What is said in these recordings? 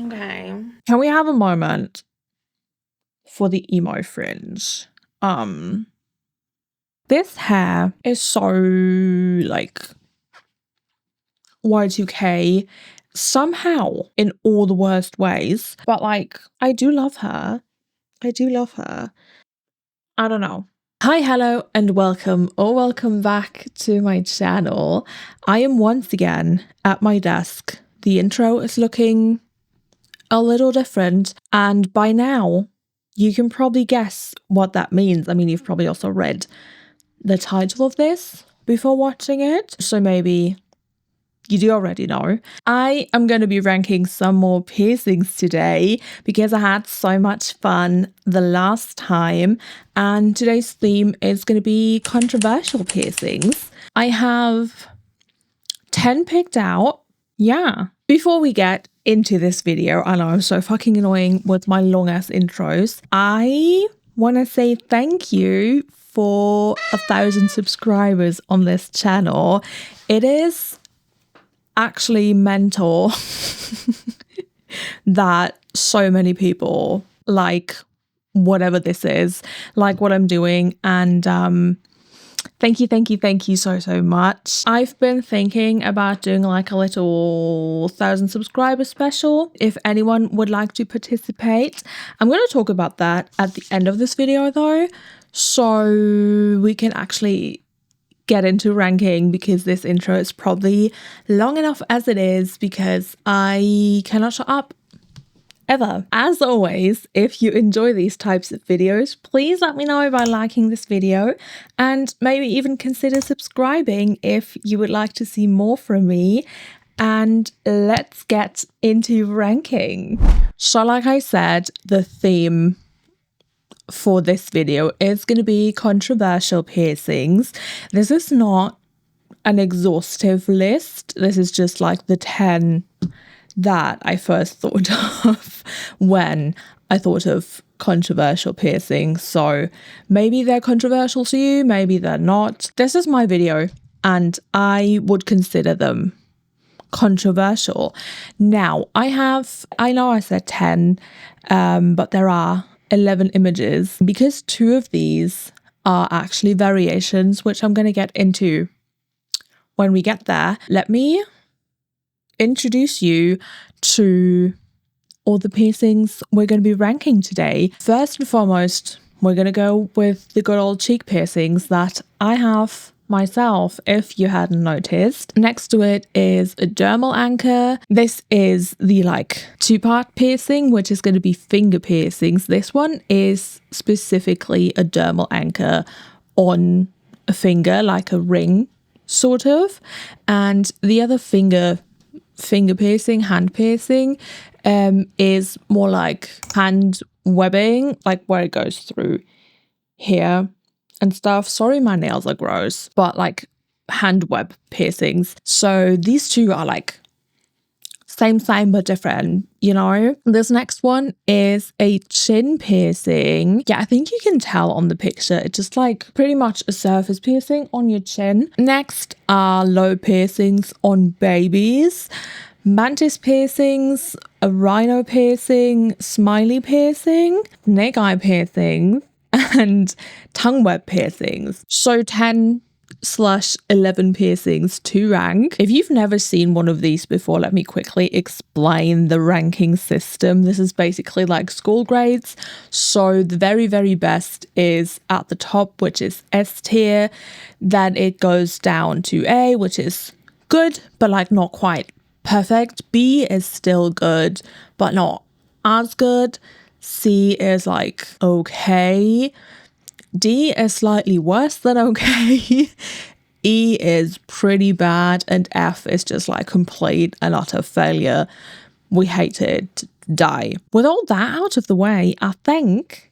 Okay. Can we have a moment for the emo fringe? This hair is so like Y2K somehow in all the worst ways. But like, I do love her. I don't know. Hi, hello, and welcome or welcome back to my channel. I am once again at my desk. The intro is looking a little different, and by now you can probably guess what that means. I mean, you've probably also read the title of this before watching it, so maybe you do already know. I am going to be ranking some more piercings today because I had so much fun the last time, and today's theme is going to be controversial piercings. I have 10 picked out. Yeah. Before we get into this video, I know I'm so fucking annoying with my long ass intros. I want to say thank you for 1,000 subscribers on this channel. It is actually mental that so many people like whatever this is, like what I'm doing, and thank you so much. I've been thinking about doing like a little 1,000 subscriber special if anyone would like to participate. I'm going to talk about that at the end of this video though, so we can actually get into ranking, because this intro is probably long enough as it is because I cannot shut up ever. As always, if you enjoy these types of videos, please let me know by liking this video and maybe even consider subscribing if you would like to see more from me. And let's get into ranking. So like I said, the theme for this video is going to be controversial piercings. This is not an exhaustive list. This is just like the 10 that I first thought of when I thought of controversial piercings. So maybe they're controversial to you, maybe they're not. This is my video and I would consider them controversial. Now I know I said 10, but there are 11 images because 2 of these are actually variations, which I'm going to get into when we get there. Let me introduce you to all the piercings we're going to be ranking today. First and foremost, we're going to go with the good old cheek piercings that I have myself, if you hadn't noticed. Next to it is a Dermal Anchor. This is the like 2-part piercing, which is going to be finger piercings. This one is specifically a Dermal Anchor on a finger, like a ring sort of, and the other finger piercing, hand piercing, is more like hand webbing, like where it goes through here and stuff. Sorry, my nails are gross, but like hand web piercings. So these 2 are like same but different, you know. This next one is a chin piercing. Yeah, I think you can tell on the picture. It's just like pretty much a surface piercing on your chin. Next are Lobe piercings on babies, Mantis piercings, a Rhino piercing, Smiley piercing, snake eye piercings, and tongue web piercings. So 10/11 piercings to rank. If you've never seen one of these before, let me quickly explain the ranking system. This is basically like school grades. So the very best is at the top, which is S tier. Then it goes down to A, which is good, but like not quite perfect. B is still good, but not as good. C is like okay. D is slightly worse than okay. E is pretty bad, and F is just like complete and utter failure. We hate it, die. With all that out of the way, I think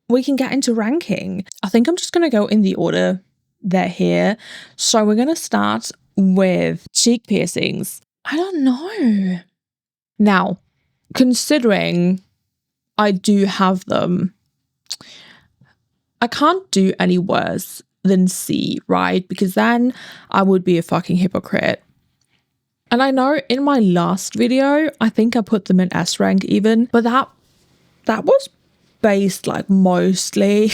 we can get into ranking. I think I'm just going to go in the order they're here. So we're going to start with cheek piercings. I don't know. Now, considering I do have them, I can't do any worse than C, right? Because then I would be a fucking hypocrite. And I know in my last video, I think I put them in S rank even, but that was based like mostly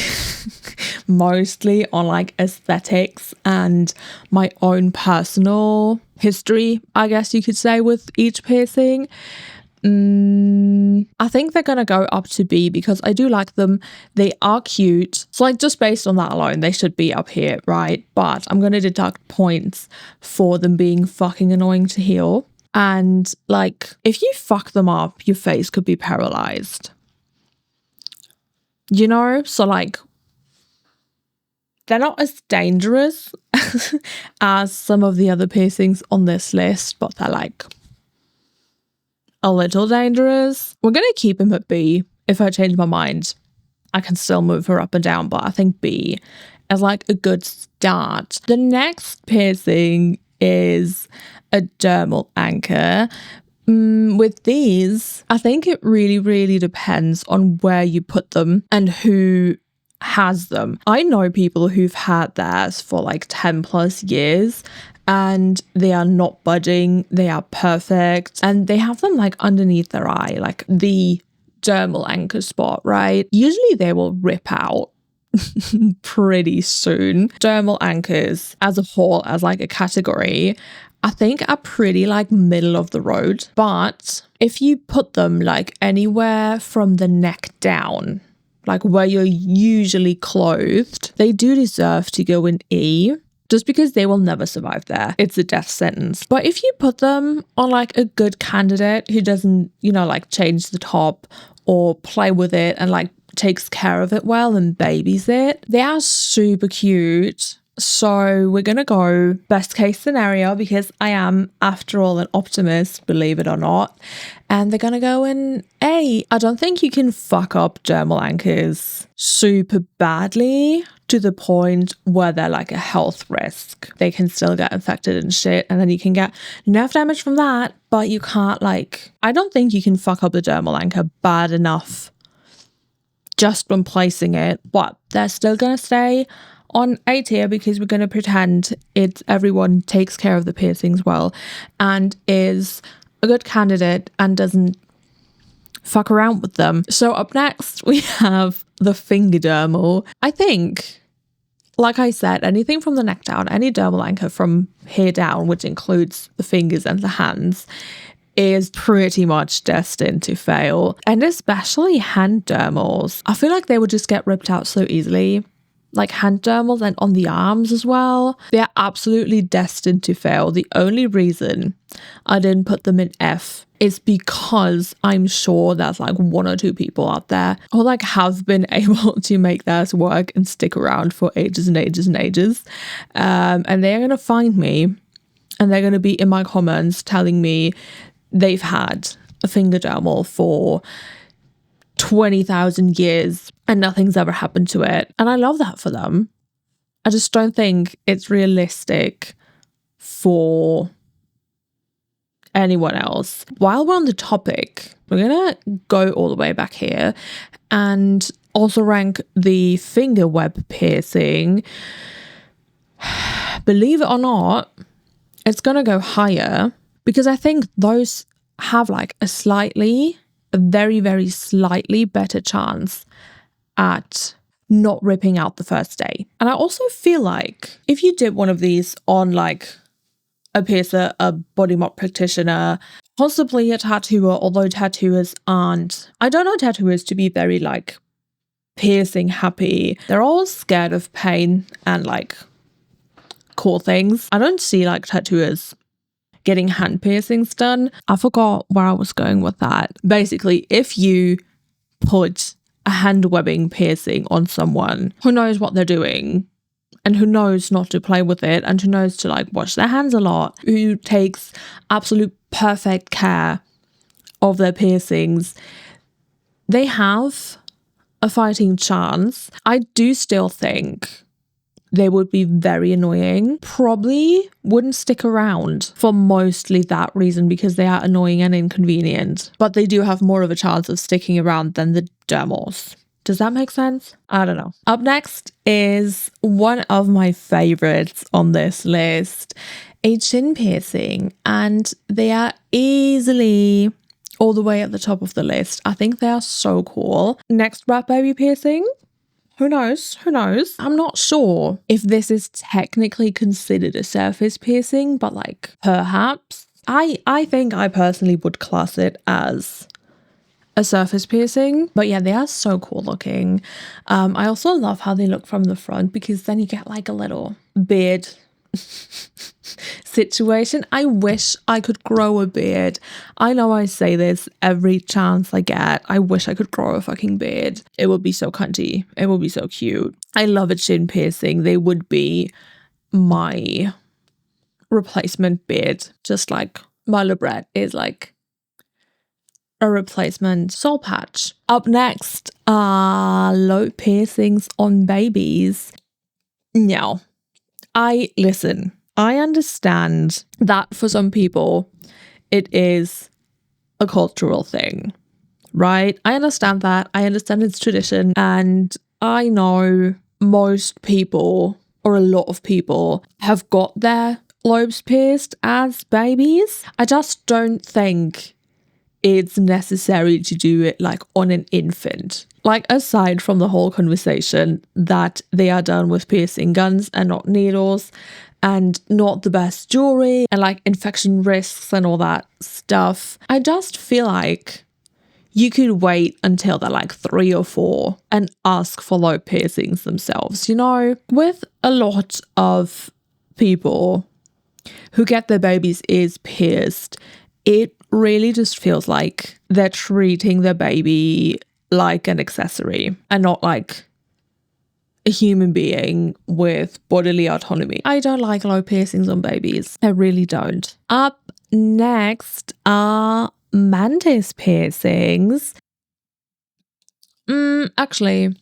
on like aesthetics and my own personal history, I guess you could say, with each piercing. I think they're gonna go up to B because I do like them. They are cute. So like just based on that alone, they should be up here, right? But I'm gonna deduct points for them being fucking annoying to heal. And like if you fuck them up, your face could be paralyzed. You know? So like they're not as dangerous as some of the other piercings on this list, but they're like a little dangerous. We're going to keep him at B. If I change my mind, I can still move her up and down, but I think B is like a good start. The next piercing is a dermal anchor. With these, I think it really, really depends on where you put them and who has them. I know people who've had theirs for like 10 plus years and they are not budging. They are perfect. And they have them like underneath their eye, like the dermal anchor spot, right? Usually they will rip out pretty soon. Dermal anchors as a whole, as like a category, I think are pretty like middle of the road. But if you put them like anywhere from the neck down, like where you're usually clothed, they do deserve to go in E. Just because they will never survive there. It's a death sentence. But if you put them on like a good candidate who doesn't, you know, like change the top or play with it and like takes care of it well and babies it, they are super cute. So we're going to go best case scenario because I am, after all, an optimist, believe it or not. And they're going to go in A. I don't think you can fuck up dermal anchors super badly to the point where they're like a health risk. They can still get infected and shit. And then you can get nerve damage from that. But you can't like, I don't think you can fuck up the dermal anchor bad enough just from placing it. But they're still going to stay on A tier because we're going to pretend it's everyone takes care of the piercings well and is a good candidate and doesn't fuck around with them. So up next we have the finger dermal. I think, like I said, anything from the neck down, any dermal anchor from here down, which includes the fingers and the hands, is pretty much destined to fail. And especially hand dermals. I feel like they would just get ripped out so easily. Like hand dermals and on the arms as well. They're absolutely destined to fail. The only reason I didn't put them in F is because I'm sure there's like one or two people out there who like have been able to make theirs work and stick around for ages and ages and ages. And they're going to find me and they're going to be in my comments telling me they've had a finger dermal for 20,000 years and nothing's ever happened to it. And I love that for them. I just don't think it's realistic for anyone else. While we're on the topic, we're gonna go all the way back here and also rank the finger web piercing. Believe it or not, it's gonna go higher because I think those have like a very, very slightly better chance at not ripping out the first day. And I also feel like if you did one of these on like a piercer, a body mop practitioner, possibly a tattooer, although tattooers aren't, I don't know tattooers to be very like piercing happy. They're all scared of pain and like cool things. I don't see like tattooers getting hand piercings done. I forgot where I was going with that. Basically, if you put a hand webbing piercing on someone who knows what they're doing and who knows not to play with it and who knows to like wash their hands a lot, who takes absolute perfect care of their piercings, they have a fighting chance. I do still think they would be very annoying. Probably wouldn't stick around for mostly that reason because they are annoying and inconvenient. But they do have more of a chance of sticking around than the dermals. Does that make sense? I don't know. Up next is one of my favorites on this list. a chin piercing, and they are easily all the way at the top of the list. I think they are so cool. Next, rat baby piercing. Who knows? Who knows? I'm not sure if this is technically considered a surface piercing, but like perhaps. I think I personally would class it as a surface piercing. But yeah, they are so cool looking. I also love how they look from the front, because then you get like a little beard situation. I wish I could grow a beard. I know I say this every chance I get. I wish I could grow a fucking beard. It would be so cunty. It would be so cute. I love a chin piercing. They would be my replacement beard, just like my Lobe is like a replacement soul patch. Up next are lobe piercings on babies. Now, I understand that for some people it is a cultural thing, right? I understand that. I understand it's tradition, and I know most people, or a lot of people, have got their lobes pierced as babies. I just don't think it's necessary to do it like on an infant. Like, aside from the whole conversation that they are done with piercing guns and not needles, and not the best jewelry, and like infection risks and all that stuff, I just feel like you could wait until they're like 3 or 4 and ask for lobe piercings themselves. You know, with a lot of people who get their baby's ears pierced, it really just feels like they're treating their baby like an accessory and not like a human being with bodily autonomy. I don't like lobe piercings on babies. I really don't. Up next are Mantis piercings. Actually,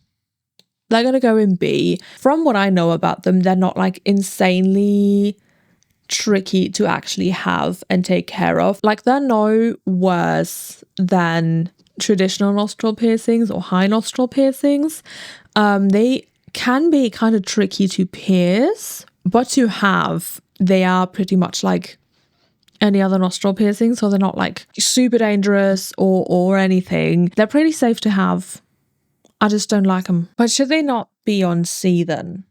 they're gonna go in B. From what I know about them, they're not like insanely tricky to actually have and take care of. Like, they're no worse than traditional nostril piercings or high nostril piercings. They can be kind of tricky to pierce, but to have, they are pretty much like any other nostril piercing, so they're not like super dangerous or anything. They're pretty safe to have. I just don't like them. But should they not be on C then?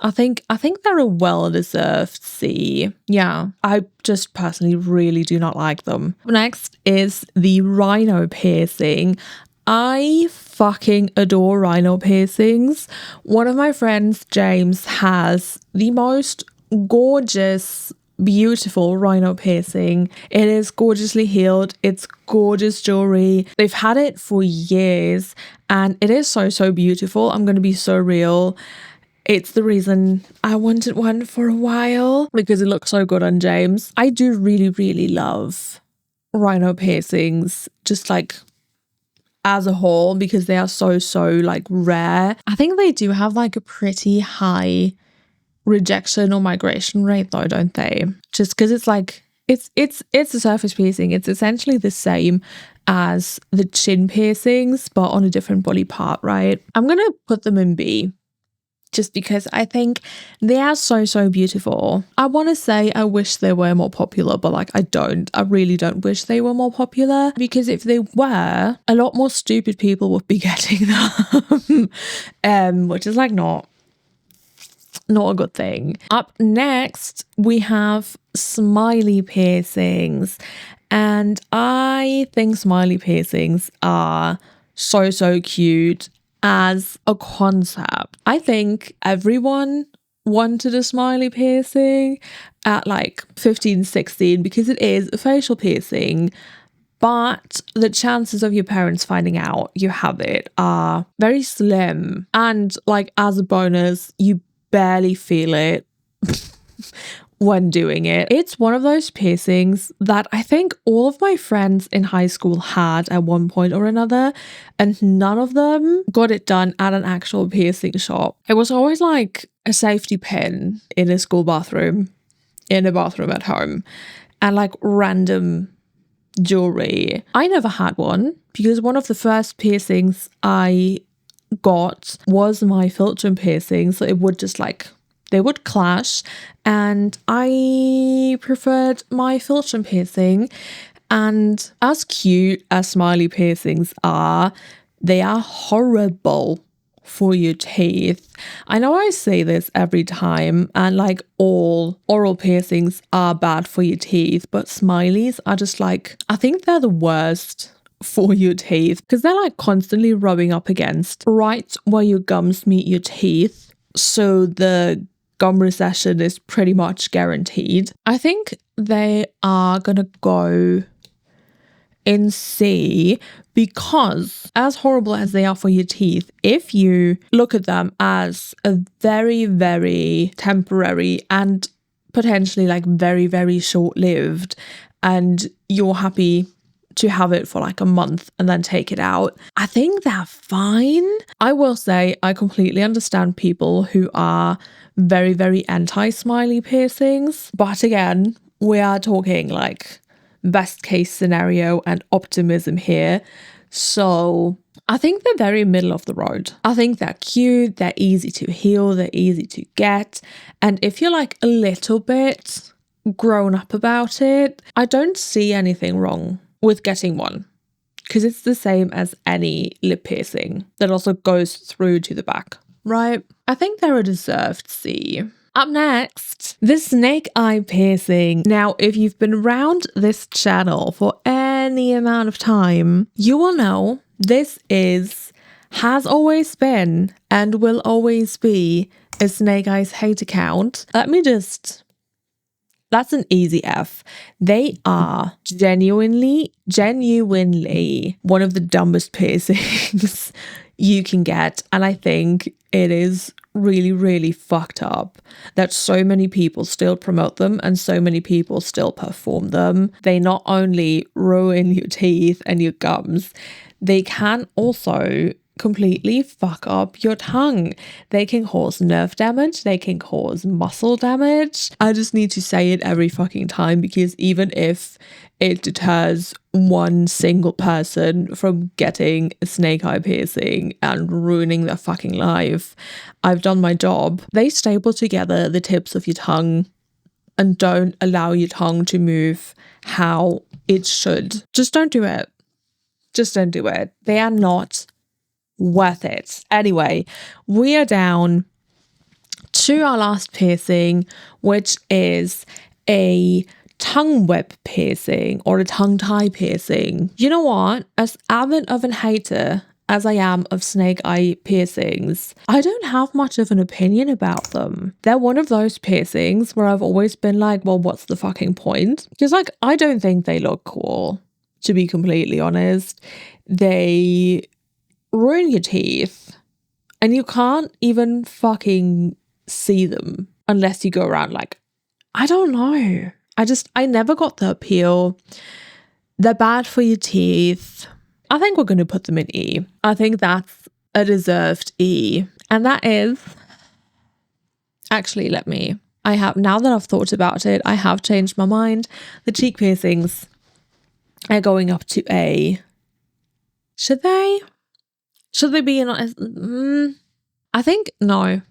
I think they're a well-deserved C. Yeah, I just personally really do not like them. Next is the Rhino piercing. I fucking adore Rhino piercings. One of my friends, James, has the most gorgeous, beautiful Rhino piercing. It is gorgeously healed. It's gorgeous jewelry. They've had it for years, and it is so beautiful. I'm going to be so real. It's the reason I wanted one for a while, because it looks so good on James. I do really love Rhino piercings, just like as a whole, because they are so like rare. I think they do have like a pretty high rejection or migration rate though, don't they? Just because it's like it's a surface piercing. It's essentially the same as the chin piercings, but on a different body part, right? I'm gonna put them in B, just because I think they are so beautiful. I want to say I wish they were more popular, but like I don't. I really don't wish they were more popular, because if they were, a lot more stupid people would be getting them, which is like not a good thing. Up next, we have Smiley piercings, and I think Smiley piercings are so cute as a concept. I think everyone wanted a Smiley piercing at like 15, 16, because it is a facial piercing, but the chances of your parents finding out you have it are very slim. And like, as a bonus, you barely feel it when doing it. It's one of those piercings that I think all of my friends in high school had at one point or another, and none of them got it done at an actual piercing shop. It was always like a safety pin in a school bathroom, in a bathroom at home, and like random jewelry. I never had one, because one of the first piercings I got was my philtrum piercing, so it would just like they would clash, and I preferred my philtrum piercing. And as cute as Smiley piercings are, they are horrible for your teeth. I know I say this every time, and like all oral piercings are bad for your teeth, but Smileys are just like, I think they're the worst for your teeth because they're like constantly rubbing up against right where your gums meet your teeth. So the gum recession is pretty much guaranteed. I think they are gonna go in C because, as horrible as they are for your teeth, if you look at them as a very, very temporary and potentially like very, very short-lived, and you're happy to have it for like a month and then take it out, I think they're fine. I will say I completely understand people who are very, very anti-Smiley piercings, but again, we are talking like best case scenario and optimism here. So I think they're very middle of the road. I think they're cute, they're easy to heal, they're easy to get. And if you're like a little bit grown up about it, I don't see anything wrong with getting one, because it's the same as any lip piercing that also goes through to the back, right? I think they're a deserved C. Up next, the snake eye piercing. Now, if you've been around this channel for any amount of time, you will know this has always been and will always be a Snake Eyes hate account. That's an easy F. They are genuinely one of the dumbest piercings you can get. And I think it is really, really fucked up that so many people still promote them and so many people still perform them. They not only ruin your teeth and your gums, they can also completely fuck up your tongue. They can cause nerve damage, they can cause muscle damage. I just need to say it every fucking time, because even if it deters one single person from getting a snake eye piercing and ruining their fucking life, I've done my job. They staple together the tips of your tongue and don't allow your tongue to move how it should. Just don't do it. Just don't do it. They are not worth it. Anyway, we are down to our last piercing, which is a tongue web piercing or a tongue tie piercing. You know what? As avid of an hater as I am of snake eye piercings, I don't have much of an opinion about them. They're one of those piercings where I've always been like, well, what's the fucking point? Because like, I don't think they look cool, to be completely honest. They ruin your teeth and you can't even fucking see them unless you go around like, I don't know. I never got the appeal. They're bad for your teeth. I think we're going to put them in E. I think that's a deserved E. And that is, actually, now that I've thought about it, I have changed my mind. The cheek piercings are going up to A. Should they? Should they be in? I think no.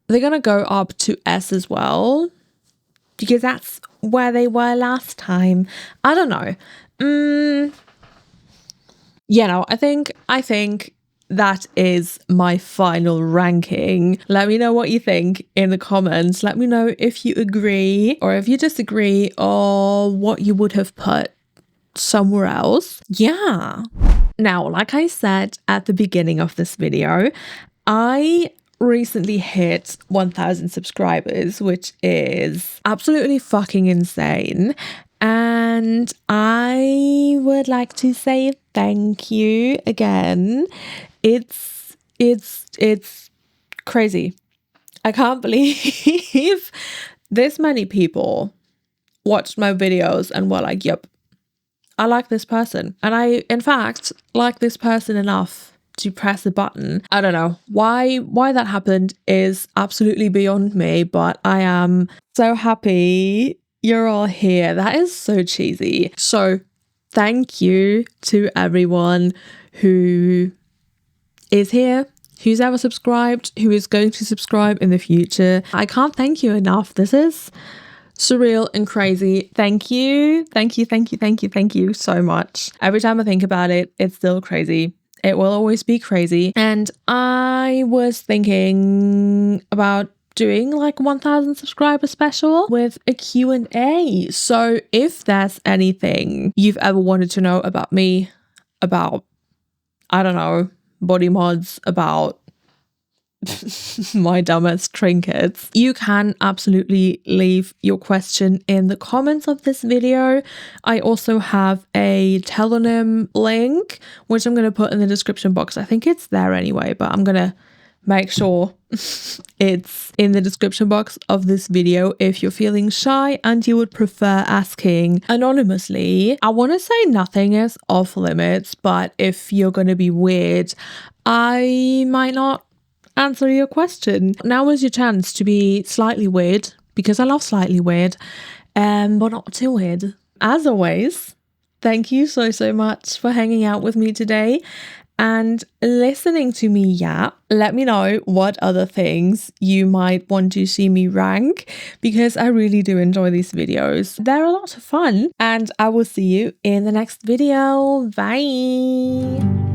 They're going to go up to S as well, because that's where they were last time. I don't know. I think that is my final ranking. Let me know what you think in the comments. Let me know if you agree or if you disagree, or what you would have put somewhere else. Yeah. Now, like I said at the beginning of this video, I recently hit 1,000 subscribers, which is absolutely fucking insane. And I would like to say thank you again. It's crazy. I can't believe this many people watched my videos and were like, yep, I like this person. And I, in fact, like this person enough to press a button. I don't know why that happened is absolutely beyond me, but I am so happy you're all here. That is so cheesy. So thank you to everyone who is here, who's ever subscribed, who is going to subscribe in the future. I can't thank you enough. This is surreal and crazy. Thank you. Thank you, thank you, thank you, thank you so much. Every time I think about it, it's still crazy. It will always be crazy. And I was thinking about doing like 1000 subscriber special with a Q&A. So if there's anything you've ever wanted to know about me, about, I don't know, body mods, about my dumbest trinkets, you can absolutely leave your question in the comments of this video. I also have a telonym link, which I'm going to put in the description box. I think it's there anyway, but I'm going to make sure it's in the description box of this video if you're feeling shy and you would prefer asking anonymously. I want to say nothing is off limits, but if you're going to be weird, I might not answer your question. Now is your chance to be slightly weird, because I love slightly weird, but not too weird. As always, thank you so much for hanging out with me today and listening to me yap. Let me know what other things you might want to see me rank, because I really do enjoy these videos. They're a lot of fun, and I will see you in the next video. Bye.